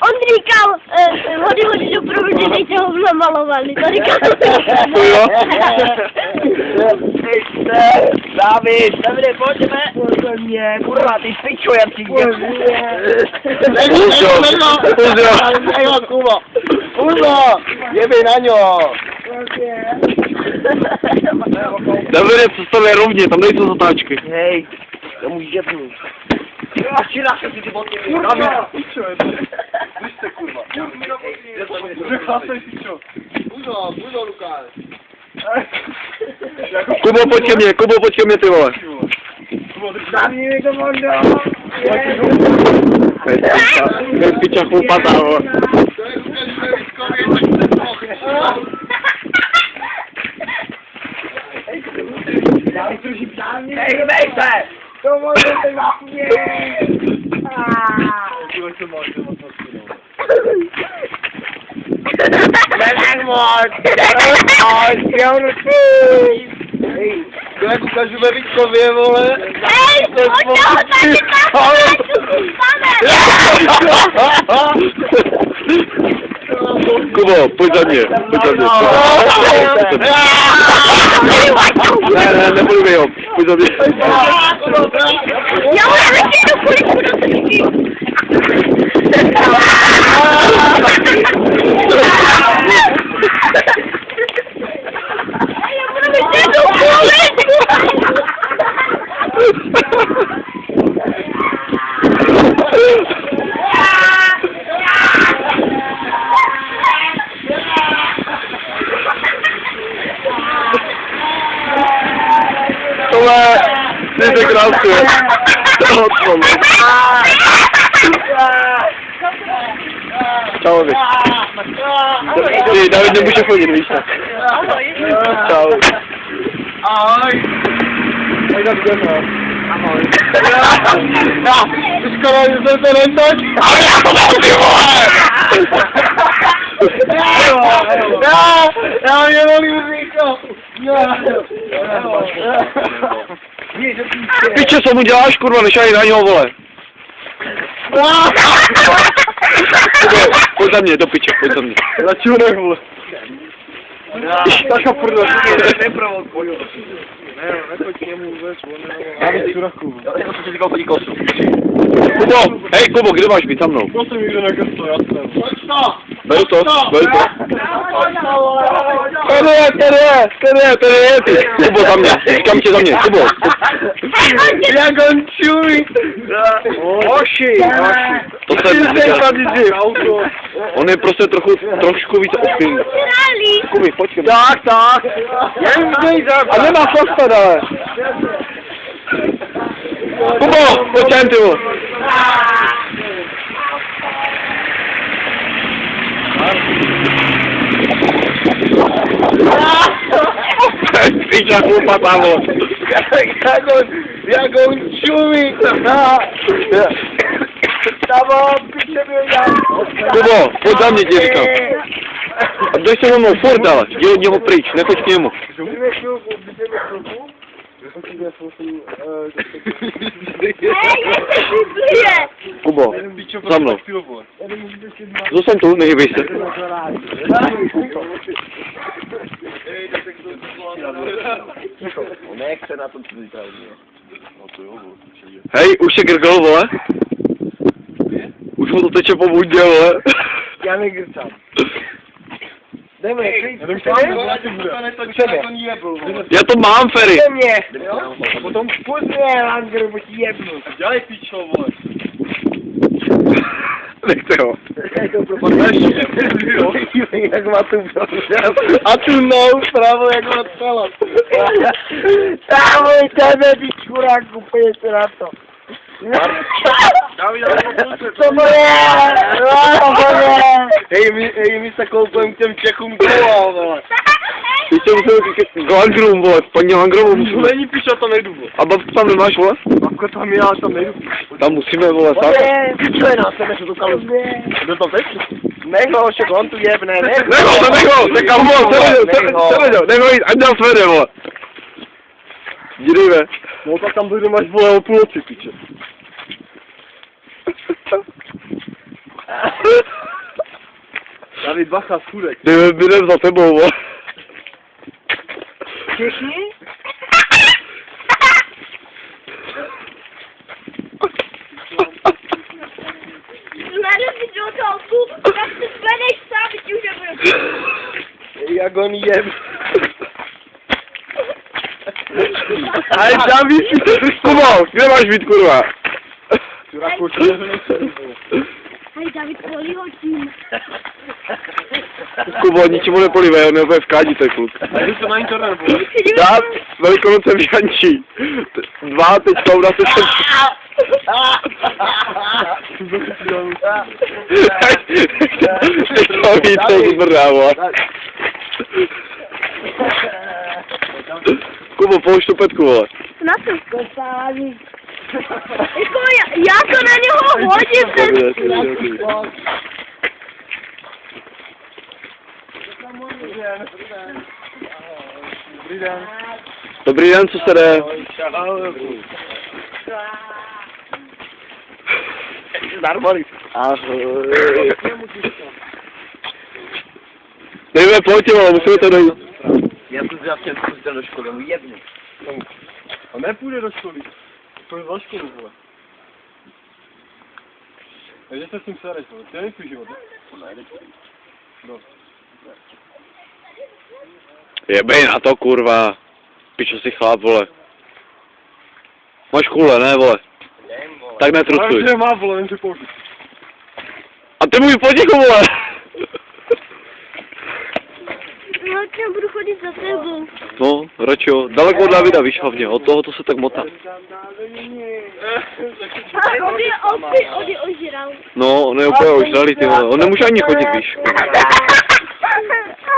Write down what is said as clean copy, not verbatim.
On říkal, hody do provodu, dejte ho namalovaný, to říkal. To jo. David, pojďme. Kurva, ty pičo, jak ti Kurva, jebej na ňo. Davide, představě rovně, tam nejsou zatáčky. Hej, to můžu jebnout. Včera se si ty boty. Pičo, Vy kurva. Chlapej, pičo. Buzo, Lukáš. Kubo, pojď ke mně, ty vole. Zamí mi to mondo. Bez piča chlupatá, vole. Hej, hej se! To můžete zapně! Nenech moc! Hej, to jak ukážu ve Vítkově, vole. Hej, pojďte ho taky Kubo, pojď za mě. Ne, nemluví ho, pojď za mě. Já mu nevěděl do kuličku do tržky. Já mu nevěděl do kuličku. Tohle, ty se krásuje. Čau, vy. Ty, David nemůže chodit, víš tak. Čau. Ahoj. Tak tak jdeme. Ahoj. Skoro jsem se netoč. Ale já to mám, ty vole! Já mě volím říkal. Piče, co mu děláš, kurva, nešaj na něho, vole. Pojď za mě, do piče, pojď za mě. Za čunek, vole. Tak a prdo, neprovokuj. Ne, nechoď k němu vůbec, já bych čuraku. Já jsem si říkal chodí kosu. Kubo, hej Kubo, kde máš být za mnou? To jsem nikdo nekastil, jasné. Pojď to! Beru to. Tady je, ty. Kubo, za mě, říkám tě za mě, Kubo. Jak on čumí. Oši. To se on je prostě trošku víc opilý. Kubi, pojď ke mně. Tak. A nemá fosfat, ale. Kubo, pojď sem, ty vole. Piča chlupatá, vole. Jak on čumí. Kubo, pojď za mě, ti říkám. A jdeš se mnou furt, ale. Jdi od něho pryč, nechoď k němu. Kubo, za mnou. Zůstaň tu, nehybej se. Nechce na tom, co vypadá. Hej, už je grgol, vole. Už mu to teče po bundě, vole. Já negrcám. Jdeme, Já to mám, Ferry. mě. Potom půjď mě, Langer, bo ti jebnu. Dělej pičo, vole. Nechte ho. Jak má tu A tu nou zpravo, jak má celá. Ahoj, tebe, ty čuráku, pojď se na to. Co moje? Hej, my se koupujeme k těm Čechům kola, vole. Ty jsi musel k Langrům, vole, paní Langrovu musíme. Není pičo, to nejdu, vole. A babku tam nemáš, vole? Babka tam je, ale tam nejdu. Tam musíme, vole, tak. Co je na sebe, co to kalu? Kdo to teď? Neho, však on tu jebne, Neho, nechám, vole, neho jít, ať nás vede, vole. Jdi, ve. No tak tam dojde máš, vole, o půl noci, piče. David, bacha, schůdek. Jdem za tebou, vole. Všichni? Znamená si do toho, tak se zvedeš sám, ti už nebudu. Jak on jem. Ale David, Kubo, kde máš být, kurva? Čuraku, čo nechce. Hej, David, polí ho tím. Kubo, ničemu nepolívej, on je úplně v kádi, ten kluk. A jdu to na internet, vole. Dám Velikonoce v Jančí. 2, teďka u nás je ten... Teďka víc, to zbrná, vole. Kubo, poušť tu petku, vole. Na co? Kopání. Jako já to na něho hodím, ten... Dobrý den. Dobrý den, co se jde? Normálně. Ahoj. Nejme, pojďte, vole, musíme to dojít. Já jsem za všem pustil do školy, mu jebnu. A nepůjde do školy. Půjde za školu, vole. Takže se s tím sereš, vole. To je tvůj život, ne? No. Jebej na to, kurva. Pičo si chlap, vole. Máš kule, ne, vole? Tak netrucuj. Ale má, vole, jen si použít. A ty můj potichu, vole. No, já budu chodit za tebou. No, Ročo, daleko od Davida, víš, hlavně, od toho to se tak motá. A on je ožral. No, on je úplně ožralý, ty vole, on nemůže ani chodit, víš.